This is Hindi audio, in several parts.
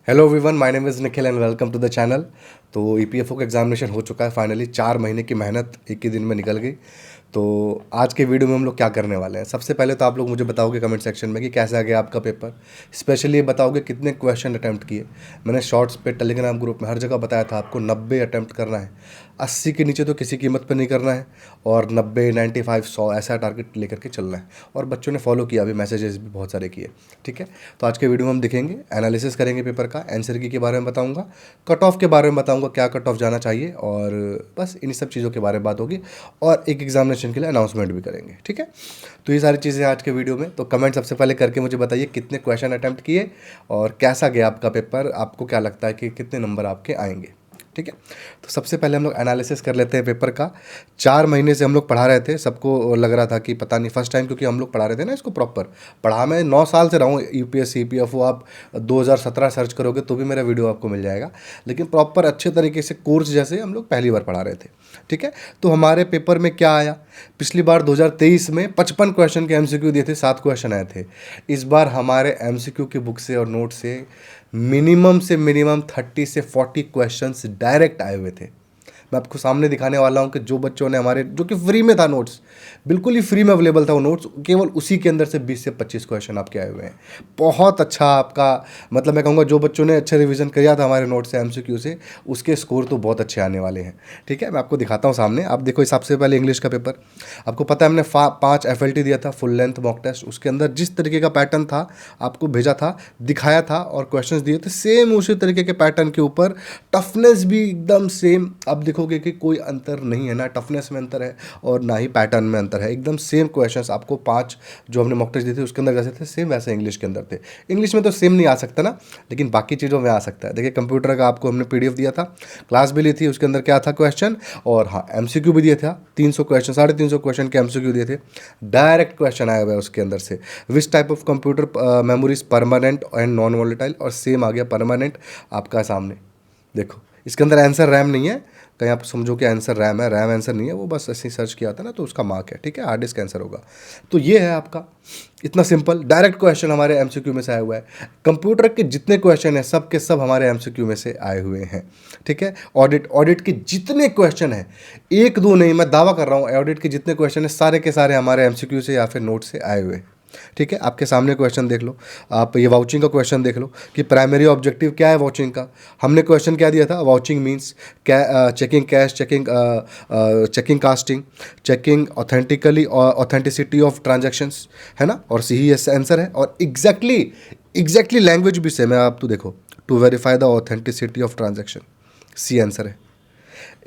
Hello everyone, my name is Nikhil and welcome to the channel. तो ईपीएफओ का एग्जामिनेशन हो चुका है फाइनली। 4 महीने की मेहनत एक ही दिन में निकल गई। तो आज के वीडियो में हम लोग क्या करने वाले हैं, सबसे पहले तो आप लोग मुझे बताओगे कमेंट सेक्शन में कि कैसा गया आपका पेपर। स्पेशली ये बताओगे कितने क्वेश्चन अटैम्प्ट किए। मैंने शॉर्ट्स पे टेलीग्राम ग्रुप में हर जगह बताया था आपको 90 अटैम्प्ट करना है। 80 के नीचे तो किसी कीमत पर नहीं करना है, और 90, 95, 100 ऐसा टारगेट लेकर के चलना है। और बच्चों ने फॉलो किया, अभी मैसेजेस भी बहुत सारे किए। ठीक है, तो आज के वीडियो में हम देखेंगे, एनालिसिस करेंगे पेपर का, आंसर की के बारे में बताऊंगा, कट ऑफ के बारे में बताऊंगा, क्या कट ऑफ जाना चाहिए, और बस इन सब चीज़ों के बारे में बात होगी। और एक एग्जामिनेशन के लिए अनाउंसमेंट भी करेंगे। ठीक है, तो ये सारी चीज़ें आज के वीडियो में। तो कमेंट सबसे पहले करके मुझे बताइए कितने क्वेश्चन अटैम्प्ट किए और कैसा गया आपका पेपर। आपको क्या लगता है कि कितने नंबर आपके आएंगे। ठीक है, तो सबसे पहले हम लोग एनालिसिस कर लेते हैं पेपर का। 4 महीने से हम लोग पढ़ा रहे थे, सबको लग रहा था कि पता नहीं, फर्स्ट टाइम क्योंकि हम लोग पढ़ा रहे थे ना इसको प्रॉपर। पढ़ा मैं 9 साल से रहा हूँ यूपीएससी ईपीएफओ। आप 2017 सर्च करोगे तो भी मेरा वीडियो आपको मिल जाएगा, लेकिन प्रॉपर अच्छे तरीके से कोर्स जैसे हम लोग पहली बार पढ़ा रहे थे। ठीक है, तो हमारे पेपर में क्या आया, पिछली बार 2023 में 55 क्वेश्चन के एमसीक्यू दिए थे, 7 क्वेश्चन आए थे। इस बार हमारे एमसीक्यू की बुक से और नोट से मिनिमम 30 से 40 क्वेश्चंस डायरेक्ट आए हुए थे। मैं आपको सामने दिखाने वाला हूं कि जो बच्चों ने हमारे, जो कि फ्री में था नोट्स, बिल्कुल ही फ्री में अवेलेबल था वो नोट्स, केवल उसी के अंदर से 20 से 25 क्वेश्चन आपके आए हुए हैं। बहुत अच्छा आपका, मतलब मैं कहूँगा जो बच्चों ने अच्छा रिवीजन किया था हमारे नोट्स से एमसीक्यू से, उसके स्कोर तो बहुत अच्छे आने वाले हैं। ठीक है, मैं आपको दिखाता हूँ सामने। आप देखो, सबसे पहले इंग्लिश का पेपर, आपको पता है हमने 5 एफएलटी दिया था, फुल लेंथ मॉक टेस्ट। उसके अंदर जिस तरीके का पैटर्न था आपको भेजा था, दिखाया था और क्वेश्चंस दिए थे, सेम उसी तरीके के पैटर्न के ऊपर टफनेस भी एकदम सेम। अब देखोगे कि कोई अंतर नहीं है, ना टफनेस में अंतर है और ना ही पैटर्न में अंतर है, एकदम सेम क्वेश्चंस आपको 5 जो हमने मॉक टेस्ट दिए थे उसके अंदर जैसे थे सेम वैसे इंग्लिश के अंदर थे। इंग्लिश में तो सेम नहीं आ सकता ना, लेकिन बाकी चीज़ों में आ सकता है। देखिए, कंप्यूटर का आपको हमने पीडीएफ दिया था, क्लास भी ली थी, उसके अंदर क्या था क्वेश्चन, और हाँ एमसीक्यू भी दिया था। 300 क्वेश्चन, 350 क्वेश्चन के एमसीक्यू दिए थे, डायरेक्ट क्वेश्चन आया हुआ है उसके अंदर से। Which type of computer memories permanent and non volatile, और सेम आ गया परमानेंट आपका सामने। देखो, इसके अंदर आंसर रैम नहीं है, कहीं आप समझो कि आंसर रैम है, रैम आंसर नहीं है, वो बस ऐसे सर्च किया था ना तो उसका मार्क है। ठीक है, हार्ड डिस्क आंसर होगा। तो ये है आपका, इतना सिंपल डायरेक्ट क्वेश्चन हमारे एमसीक्यू में से आया हुआ है। कंप्यूटर के जितने क्वेश्चन हैं सब के सब हमारे एमसीक्यू में से आए हुए हैं। ठीक है, ऑडिट के जितने क्वेश्चन हैं, एक दो नहीं, मैं दावा कर रहा हूँ, ऑडिट के जितने क्वेश्चन हैं सारे के सारे हमारे एमसीक्यू से या फिर नोट से आए हुए हैं। ठीक है, आपके सामने क्वेश्चन देख लो, आप ये वाउचिंग का क्वेश्चन देख लो कि प्राइमरी ऑब्जेक्टिव क्या है वाउचिंग का। हमने क्वेश्चन क्या दिया था, vouching means checking cash, checking casting, checking authentically authenticity of transactions, है ना, और सी ही आंसर है। और एग्जैक्टली लैंग्वेज भी सेम है, आप तो देखो, to verify the authenticity of transaction, C answer है।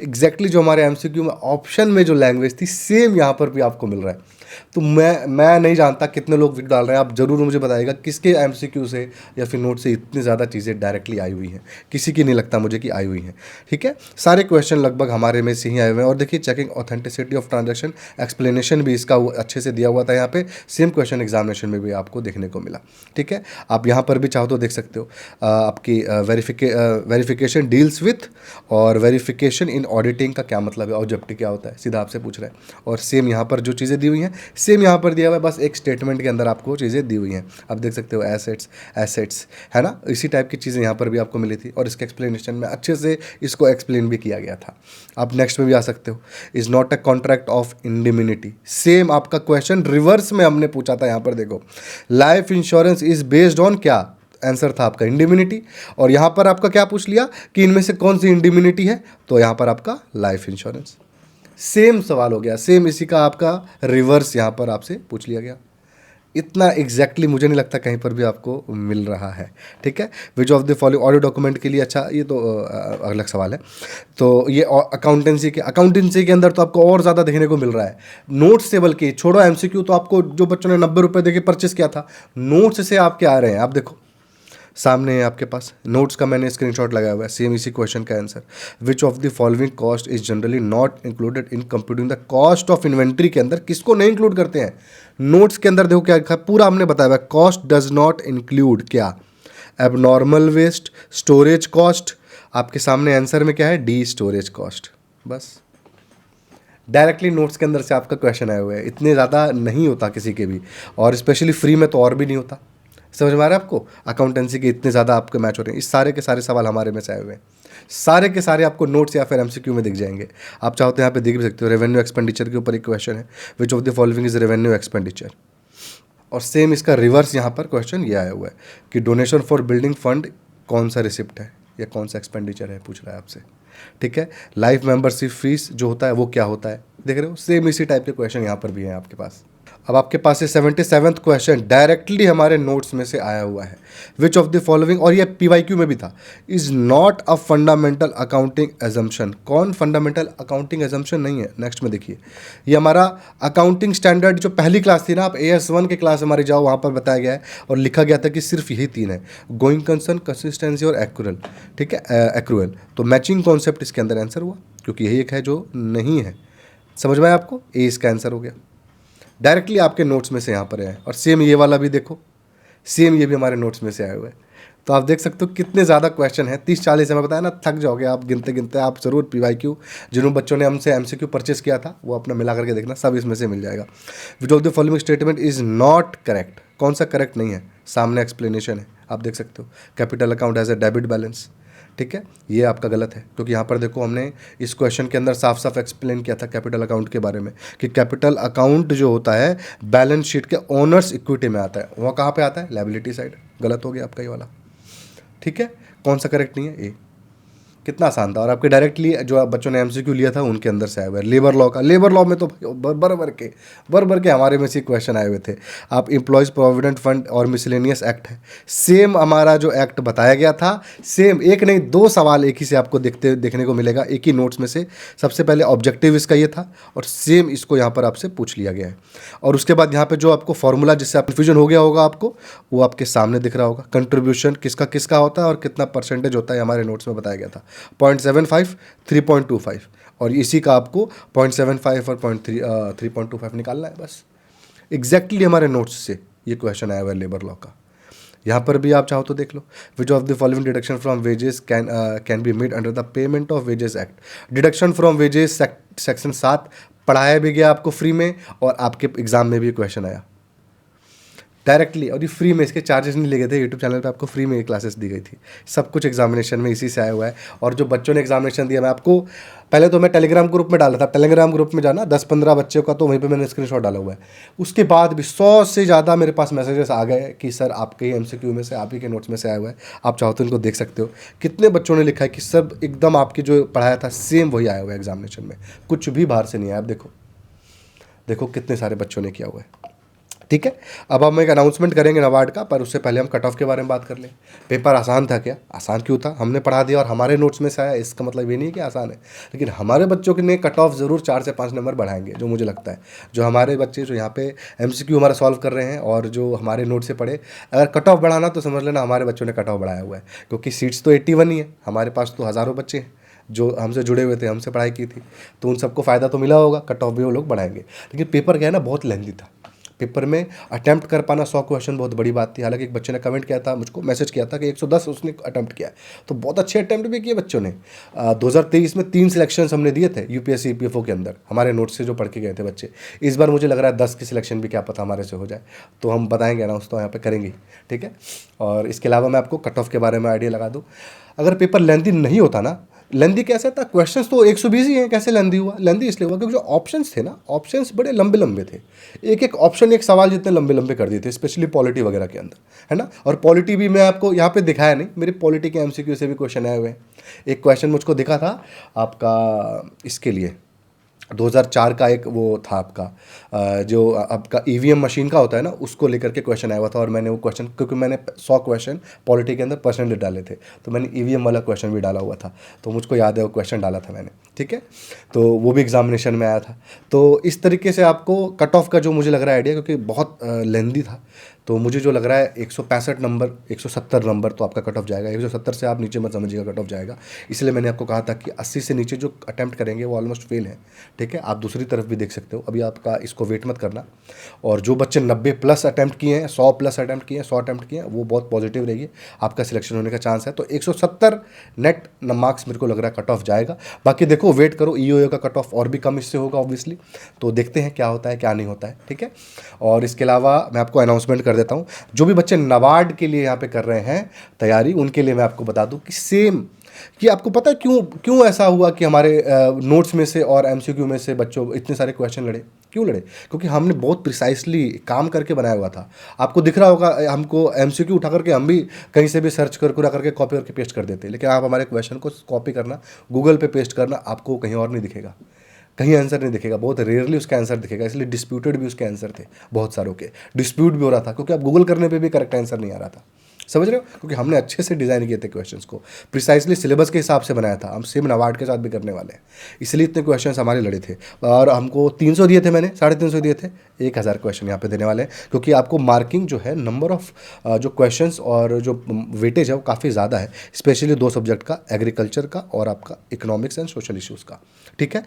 एग्जैक्टली जो हमारे एमसीक्यू में ऑप्शन में जो लैंग्वेज थी सेम यहाँ पर भी आपको मिल रहा है। तो मैं नहीं जानता कितने लोग वीडियो डाल रहे हैं, आप जरूर मुझे बताइएगा किसके एमसीक्यू से या फिर नोट से इतनी ज़्यादा चीज़ें डायरेक्टली आई हुई हैं। किसी की नहीं लगता मुझे कि आई हुई हैं। ठीक है, सारे क्वेश्चन लगभग हमारे में से ही आए हुए हैं। और देखिए, checking authenticity of transaction, explanation भी इसका अच्छे से दिया हुआ था यहाँ पे, सेम क्वेश्चन एग्जामिनेशन में भी आपको देखने को मिला। ठीक है, आप यहाँ पर भी चाहो तो देख सकते हो। आपकी वेरिफिकेशन डील्स विथ, और वेरिफिकेशन इन ऑडिटिंग का क्या मतलब है, ऑब्जेक्टिव क्या होता है, सीधा आपसे पूछ रहा है। और सेम यहाँ पर जो चीज़ें दी हुई हैं सेम यहाँ पर दिया हुआ है, बस एक स्टेटमेंट के अंदर आपको चीज़ें दी हुई हैं। आप देख सकते हो एसेट्स, है ना, इसी टाइप की चीज़ें यहाँ पर भी आपको मिली थी, और इसके एक्सप्लेनेशन में अच्छे से इसको एक्सप्लेन भी किया गया था। आप नेक्स्ट में भी आ सकते हो, is not a contract of indemnity, same आपका क्वेश्चन रिवर्स में हमने पूछा था। यहाँ पर देखो, life insurance is based on क्या, आंसर था आपका इंडिमिनिटी, और यहाँ पर आपका क्या पूछ लिया कि इनमें से कौन सी इंडिमिनिटी है, तो यहाँ पर आपका लाइफ इंश्योरेंस। सेम सवाल हो गया, सेम इसी का आपका रिवर्स यहाँ पर आपसे पूछ लिया गया। इतना एग्जैक्टली मुझे नहीं लगता कहीं पर भी आपको मिल रहा है। ठीक है, विच of the following audio document के लिए, अच्छा ये तो अलग सवाल है। तो ये अकाउंटेंसी के अंदर तो आपको और ज़्यादा देखने को मिल रहा है। नोट्स से, बल्कि छोड़ो एमसीक्यू, तो आपको जो बच्चों ने 90 रुपये देके परचेस किया था, नोट्स से आपके आ रहे हैं। आप देखो सामने है आपके पास, नोट्स का मैंने स्क्रीनशॉट लगाया हुआ है, सेम इसी क्वेश्चन का answer. Which of the following cost is generally not included in computing the cost of inventory, के अंदर किसको नहीं इंक्लूड करते हैं। नोट्स के अंदर देखो क्या लिखा है, पूरा हमने बताया हुआ है, कॉस्ट डज नॉट इंक्लूड क्या, एबनॉर्मल वेस्ट, स्टोरेज कॉस्ट। आपके सामने आंसर में क्या है, डी स्टोरेज कॉस्ट। बस डायरेक्टली नोट्स के अंदर से आपका क्वेश्चन आए हुए हैं, इतने ज़्यादा नहीं होता किसी के भी, और स्पेशली फ्री में तो और भी नहीं होता। समझ में आ रहा है आपको? अकाउंटेंसी के इतने ज़्यादा आपके मैच हो रहे हैं, इस सारे के सारे सवाल हमारे में से आए हुए हैं, सारे के सारे आपको नोट्स या फिर एमसीक्यू में दिख जाएंगे। आप चाहो तो यहाँ पे देख भी सकते हो, रेवेन्यू एक्सपेंडिचर के ऊपर एक क्वेश्चन है, विच of the following is revenue expenditure. और सेम इसका रिवर्स यहाँ पर क्वेश्चन ये आया हुआ है कि डोनेशन फॉर बिल्डिंग फंड कौन सा रिसिप्ट है या कौन सा एक्सपेंडिचर है, पूछ रहा है आपसे, ठीक है। लाइफ मेंबरशिप फीस जो होता है वो क्या होता है, देख रहे हो, सेम इसी टाइप के क्वेश्चन यहाँ पर भी हैं आपके पास। अब आपके पास ये 77वां क्वेश्चन डायरेक्टली हमारे नोट्स में से आया हुआ है, विच ऑफ द फॉलोइंग, और ये पीवाईक्यू में भी था, is not a fundamental accounting assumption. कौन फंडामेंटल अकाउंटिंग एजम्पशन नहीं है? नेक्स्ट में देखिए, ये हमारा अकाउंटिंग स्टैंडर्ड जो पहली क्लास थी ना, आप AS1 के क्लास हमारी जाओ, वहाँ पर बताया गया है और लिखा गया था कि सिर्फ यही तीन है, गोइंग कंसर्न, कंसिस्टेंसी और एक्रूअल, ठीक है, एक्रूअल। तो मैचिंग कॉन्सेप्ट इसके अंदर आंसर हुआ, क्योंकि यही एक है जो नहीं है। समझ में आया आपको? ए इसका आंसर हो गया, डायरेक्टली आपके नोट्स में से यहाँ पर है। और सेम ये वाला भी देखो, सेम ये भी हमारे नोट्स में से आए हुए हैं। तो आप देख सकते हो कितने ज़्यादा क्वेश्चन है, 30-40 है, मैं बताया ना, थक जाओगे आप गिनते गिनते। आप ज़रूर पीवाईक्यू, जिन बच्चों ने हमसे एमसीक्यू परचेस किया था वो अपना मिला करके देखना, सब इसमें से मिल जाएगा। विच of the following statement is not correct, कौन सा करेक्ट नहीं है? सामने एक्सप्लेनेशन है, आप देख सकते हो, capital account as a debit balance, ठीक है, ये आपका गलत है, क्योंकि यहाँ पर देखो हमने इस क्वेश्चन के अंदर साफ साफ एक्सप्लेन किया था कैपिटल अकाउंट के बारे में कि कैपिटल अकाउंट जो होता है बैलेंस शीट के ओनर्स इक्विटी में आता है, वह कहाँ पे आता है? Liability side. गलत हो गया आपका ये वाला, ठीक है। कौन सा करेक्ट नहीं है? ए। कितना आसान था। और आपके डायरेक्टली जो बच्चों ने एमसीक्यू लिया था उनके अंदर से आया हुआ है लेबर लॉ का। लेबर लॉ में तो भर के हमारे में से क्वेश्चन आए हुए थे। आप एम्प्लॉयज़ प्रोविडेंट फंड और मिसलेनियस एक्ट है, सेम हमारा जो एक्ट बताया गया था, सेम, एक नहीं दो सवाल एक ही से आपको देखने को मिलेगा एक ही नोट्स में से। सबसे पहले ऑब्जेक्टिव इसका ये था और सेम इसको यहाँ पर आपसे पूछ लिया गया है। और उसके बाद यहाँ पे जो आपको फॉर्मूला जिससे आप कन्फ्यूजन हो गया होगा आपको, वो आपके सामने दिख रहा होगा। कंट्रीब्यूशन किसका किसका होता है और कितना परसेंटेज होता है, हमारे नोट्स में बताया गया था। 0.75, 3.25 और इसी का आपको 0.75 और 3.25 निकालना है बस। एग्जैक्टली हमारे नोट्स से ये क्वेश्चन आया हुआ है लेबर लॉ का। यहाँ पर भी आप चाहो तो देख लो, which of the following deduction from wages can be made under the payment of wages act. Deduction from wages section 7 पढ़ाया भी गया आपको फ्री में और आपके एग्जाम में भी क्वेश्चन आया डायरेक्टली, और ये फ्री में, इसके चार्जेस नहीं लिए गए थे। यूट्यूब चैनल पे आपको फ्री में ये क्लासेस दी गई थी। सब कुछ एग्जामिनेशन में इसी से आया हुआ है। और जो बच्चों ने एग्जामिनेशन दिया, मैं आपको पहले तो मैं टेलीग्राम ग्रुप में डाला था, टेलीग्राम ग्रुप में जाना 10-15 बच्चों का, तो वहीं पे मैंने स्क्रीनशॉट डाला हुआ है। उसके बाद भी 100 से ज़्यादा मेरे पास मैसेजेस आ गए कि सर आपके ही एमसीक्यू में से, आप ही के नोट्स में से आया हुआ है, आप चाहो तो इनको देख सकते हो। कितने बच्चों ने लिखा है कि सब एकदम आपकी जो पढ़ाया था सेम वही आया हुआ है एग्जामिनेशन में, कुछ भी बाहर से नहीं आया। आप देखो देखो कितने सारे बच्चों ने किया हुआ है, ठीक है। अब हम एक अनाउंसमेंट करेंगे नाबार्ड का, पर उससे पहले हम कट ऑफ के बारे में बात कर लें। पेपर आसान था क्या? आसान क्यों था? हमने पढ़ा दिया और हमारे नोट्स में से आया, इसका मतलब ये नहीं है कि आसान है। लेकिन हमारे बच्चों के ने कट ऑफ ज़रूर 4 से 5 नंबर बढ़ाएंगे, जो मुझे लगता है। जो हमारे बच्चे जो यहाँ पे एमसीक्यू हमारा सॉल्व कर रहे हैं और जो हमारे नोट से पढ़े, अगर कट ऑफ बढ़ाना तो समझ लेना हमारे बच्चों ने कट ऑफ बढ़ाया हुआ है, क्योंकि सीट्स तो 81 ही है। हमारे पास तो हज़ारों बच्चे हैं जो हमसे जुड़े हुए थे, हमसे पढ़ाई की थी, तो उन सबको फ़ायदा तो मिला होगा। कट ऑफ भी वो लोग बढ़ाएंगे। लेकिन पेपर क्या है ना, बहुत लेंथी था। पेपर में अटैम्प्ट कर पाना 100 क्वेश्चन बहुत बड़ी बात थी। हालांकि एक बच्चे ने कमेंट किया था, मुझको मैसेज किया था कि 110 उसने अटैम्प्ट किया, तो बहुत अच्छे अटैम्प्ट भी किए बच्चों ने। 2023 में 3 सिलेक्शंस हमने दिए थे यूपीएससी ईपीएफओ के अंदर, हमारे नोट से जो पढ़ के गए थे बच्चे। इस बार मुझे लग रहा है 10 की सिलेक्शन भी क्या पता हमारे से हो जाए, तो हम बताएंगे अनाउंस तो यहाँ पर करेंगे, ठीक है। और इसके अलावा मैं आपको कट ऑफ के बारे में आइडिया लगा दूँ। अगर पेपर लेंथी नहीं होता ना, लेंदी कैसे था, क्वेश्चंस तो 120 ही हैं, कैसे लेंदी हुआ? लेंदी इसलिए हुआ क्योंकि जो ऑप्शंस थे ना, ऑप्शंस बड़े लंबे लंबे थे। एक एक ऑप्शन एक सवाल जितने लंबे लंबे कर दिए थे, स्पेशली पॉलिटी वगैरह के अंदर, है ना। और पॉलिटी भी मैं आपको यहाँ पे दिखाया नहीं, मेरे पॉलिटी के एमसीक्यू से भी क्वेश्चन आए हुए हैं। एक क्वेश्चन मुझको दिखा था आपका, इसके लिए 2004 का एक वो था आपका, जो आपका ईवीएम मशीन का होता है ना, उसको लेकर के क्वेश्चन आया हुआ था। और मैंने वो क्वेश्चन, क्योंकि मैंने 100 क्वेश्चन पॉलिटी के अंदर परसेंटेज डाले थे, तो मैंने ईवीएम वाला क्वेश्चन भी डाला हुआ था, तो मुझको याद है वो क्वेश्चन डाला था मैंने, ठीक है। तो वो भी एग्जामिनेशन में आया था। तो इस तरीके से आपको कट ऑफ का जो मुझे लग रहा है आइडिया, क्योंकि बहुत लेंदी था, तो मुझे जो लग रहा है 165 नंबर, 170 नंबर तो आपका कट ऑफ जाएगा। 170 से आप नीचे मत समझिएगा कट ऑफ जाएगा। इसलिए मैंने आपको कहा था कि 80 से नीचे जो अटैम्प्ट करेंगे वो ऑलमोस्ट फेल है, ठीक है। आप दूसरी तरफ भी देख सकते हो, अभी आपका इसको वेट मत करना। और जो बच्चे 90+ अटैम्प्ट किए हैं, 100+ अटैम्प्ट किए हैं, 100 अटैम्प्ट किए हैं, वो बहुत पॉजिटिव रहिए, आपका सिलेक्शन होने का चांस है। तो 170 नेट मार्क्स मेरे को लग रहा है कट ऑफ जाएगा। बाकी देखो वेट करो, ईओए का कट ऑफ और भी कम इससे होगा ऑब्वियसली, तो देखते हैं क्या होता है क्या नहीं होता है, ठीक है। और इसके अलावा मैं आपको अनाउंसमेंट कर कर देता हूँ। जो भी बच्चे नाबार्ड के लिए यहाँ पे कर रहे हैं तैयारी, उनके लिए मैं आपको बता दूँ कि सेम कि आपको पता है क्यों ऐसा हुआ कि हमारे नोट्स में से और एमसीक्यू में से बच्चों इतने सारे क्वेश्चन लड़े, क्यों लड़े? क्योंकि हमने बहुत प्रिसाइसली काम करके बनाया हुआ था। आपको दिख रहा होगा, हमको एमसीक्यू उठा करके हम भी कहीं से भी सर्च करके कॉपी करके पेस्ट कर देते हैं, लेकिन आप हमारे क्वेश्चन को कॉपी करना, गूगल पे पेस्ट करना, आपको कहीं और नहीं दिखेगा, कहीं आंसर नहीं दिखेगा, बहुत रेयरली उसका आंसर दिखेगा। इसलिए डिस्प्यूटेड भी उसके आंसर थे, बहुत सारों के डिस्प्यूट भी हो रहा था, क्योंकि अब गूगल करने पे भी करेक्ट आंसर नहीं आ रहा था। समझ रहे हो? क्योंकि हमने अच्छे से डिज़ाइन किए थे क्वेश्चंस को, प्रिसाइसली सिलेबस के हिसाब से बनाया था। हम सेम नाबार्ड के साथ भी करने वाले हैं, इसलिए इतने क्वेश्चंस हमारे लड़े थे। और हमको 300 दिए थे, मैंने 350 दिए थे, 1000 क्वेश्चन यहाँ पे देने वाले हैं, क्योंकि आपको मार्किंग जो है, नंबर ऑफ जो क्वेश्चंस और जो वेटेज है वो काफ़ी ज़्यादा है, स्पेशली 2 सब्जेक्ट का, एग्रीकल्चर का और आपका इकोनॉमिक्स एंड सोशल इश्यूज़ का। ठीक है,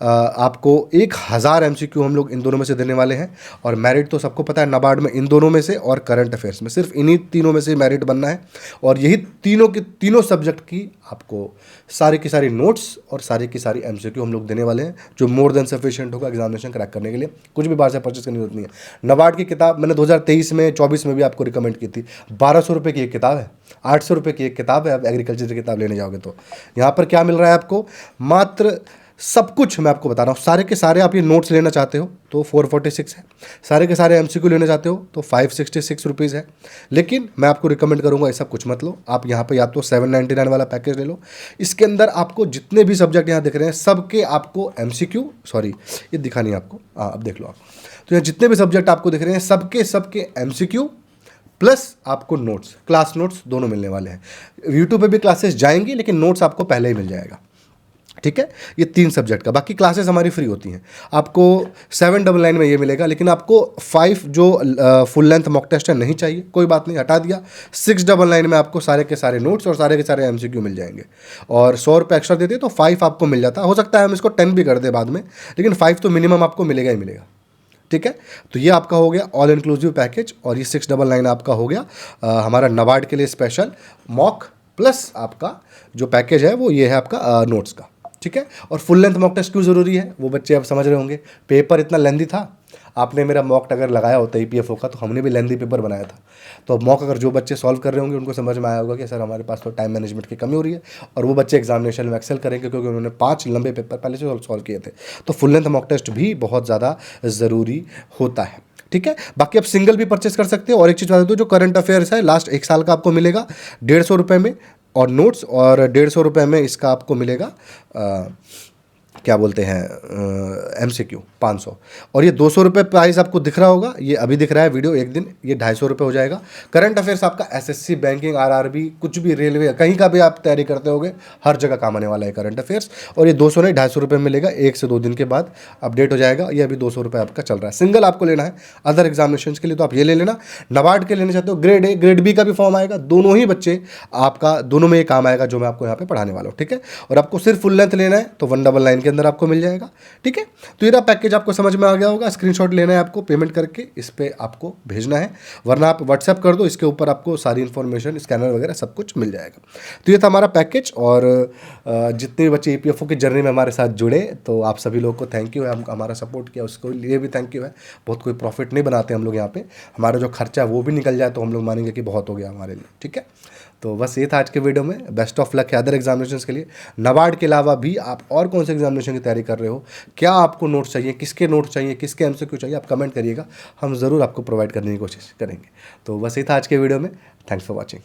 आपको 1000 MCQ हम लोग इन दोनों में से देने वाले हैं। और मेरिट तो सबको पता है नाबार्ड में इन दोनों में से और करंट अफेयर्स में, सिर्फ इन्हीं तीनों में से मेरिट बनना है। और यही तीनों की तीनों सब्जेक्ट की आपको सारी की सारी नोट्स और सारी की सारी MCQ हम लोग देने वाले हैं, जो मोर देन सफिशिएंट होगा एग्जामिनेशन क्रैक करने के लिए। कुछ भी बाहर से परचेस करने की जरूरत नहीं है। नाबार्ड की किताब मैंने 2023 में 24 में भी आपको रिकमेंड की थी। 1200 रुपये की एक किताब है, 800 रुपये की एक किताब है। आप एग्रीकल्चर की किताब लेने जाओगे तो यहाँ पर क्या मिल रहा है आपको? मात्र सब कुछ मैं आपको बता रहा हूँ, सारे के सारे आप ये नोट्स लेना चाहते हो तो 446 है, सारे के सारे MCQ लेना चाहते हो तो 566 रुपीज़ है। लेकिन मैं आपको रिकमेंड करूँगा ऐसा कुछ मत लो, आप यहाँ पे या तो 799 वाला पैकेज ले लो। इसके अंदर आपको जितने भी सब्जेक्ट यहाँ दिख रहे हैं सबके आपको MCQ, सॉरी ये दिखा नहीं आपको, हाँ अब देख लो आप, तो यहाँ जितने भी सब्जेक्ट आपको दिख रहे हैं सबके MCQ प्लस आपको नोट्स, क्लास नोट्स दोनों मिलने वाले हैं। यूट्यूब पे भी क्लासेस जाएंगी, लेकिन नोट्स आपको पहले ही मिल जाएगा। ठीक है, ये 3 सब्जेक्ट का, बाकी क्लासेस हमारी फ्री होती हैं। आपको 799 में ये मिलेगा, लेकिन आपको 5 जो फुल लेंथ मॉक टेस्ट है नहीं चाहिए, कोई बात नहीं, हटा दिया। 699 में आपको सारे के सारे नोट्स और सारे के सारे MCQ मिल जाएंगे। और 100 रुपये एक्स्ट्रा देते तो 5 आपको मिल जाता। हो सकता है हम इसको 10 भी कर दें बाद में, लेकिन 5 तो मिनिमम आपको मिलेगा ही मिलेगा। ठीक है, तो ये आपका हो गया ऑल इंक्लूसिव पैकेज। और ये 699 आपका हो गया हमारा नाबार्ड के लिए स्पेशल मॉक प्लस आपका जो पैकेज है वो ये है आपका नोट्स का। ठीक है, और फुल लेंथ मॉक टेस्ट क्यों ज़रूरी है वो बच्चे अब समझ रहे होंगे। पेपर इतना लेंदी था, आपने मेरा मॉक अगर लगाया होता EPFO का तो हमने भी लेंदी पेपर बनाया था। तो अब मॉक अगर जो बच्चे सॉल्व कर रहे होंगे उनको समझ में आया होगा कि सर हमारे पास तो टाइम मैनेजमेंट की कमी हो रही है, और वो बच्चे एग्जामिनेशन में एक्सेल करेंगे क्योंकि उन्होंने 5 लंबे पेपर पहले से सॉल्व किए थे। तो फुल लेंथ मॉक टेस्ट भी बहुत ज़्यादा ज़रूरी होता है। ठीक है, बाकी आप सिंगल भी परचेस कर सकते हो। और एक चीज़ बता दो, जो करंट अफेयर्स है लास्ट 1 साल का आपको मिलेगा 150 रुपये में, और नोट्स, और 150 रुपये में इसका आपको मिलेगा क्या बोलते हैं MCQ 500। और ये 200 रुपये प्राइस आपको दिख रहा होगा, ये अभी दिख रहा है वीडियो, एक दिन ये 250 रुपये हो जाएगा। करंट अफेयर्स आपका SSC, बैंकिंग, RRB, कुछ भी, रेलवे, कहीं का भी आप तैयारी करते होगे, हर जगह काम आने वाला है करंट अफेयर्स। और ये 200 नहीं 250 रुपये मिलेगा, 1 से 2 दिन के बाद अपडेट हो जाएगा। ये अभी 200 रुपये आपका चल रहा है। सिंगल आपको लेना है अदर एग्जामिनेशन के लिए तो आप ये ले लेना। नाबार्ड के लेना चाहते हो ग्रेड A, ग्रेड B का भी फॉर्म आएगा, दोनों ही बच्चे आपका, दोनों में ये काम आएगा जो मैं आपको यहाँ पे पढ़ाने वाला हूँ। ठीक है, और आपको सिर्फ फुल लेंथ लेना है तो 199 के अंदर आपको मिल जाएगा। ठीक है, तो ये पैकेज आपको समझ में आ गया होगा। स्क्रीनशॉट लेना है आपको, पेमेंट करके इस पर आपको भेजना है, वरना आप व्हाट्सएप कर दो, इसके ऊपर आपको सारी इन्फॉर्मेशन, स्कैनर वगैरह सब कुछ मिल जाएगा। तो ये था हमारा पैकेज। और जितने भी बच्चे EPFO की जर्नी में हमारे साथ जुड़े, तो आप सभी लोगों को थैंक यू है, हम हमारा सपोर्ट किया उसको लिए भी थैंक यू है। बहुत कोई प्रॉफिट नहीं बनाते हम लोग यहाँ पे, हमारा जो खर्चा है वो भी निकल जाए तो हम लोग मानेंगे कि बहुत हो गया हमारे लिए। ठीक है, तो बस ये था आज के वीडियो में। बेस्ट ऑफ लक है अदर एग्जामिनेशंस के लिए। नाबार्ड के अलावा भी आप और कौन से एग्जामिनेशन की तैयारी कर रहे हो, क्या आपको नोट्स चाहिए, किसके नोट्स चाहिए, किसके MCQ चाहिए, आप कमेंट करिएगा, हम ज़रूर आपको प्रोवाइड करने की कोशिश करेंगे। तो बस ये था आज के वीडियो में। Thanks for watching.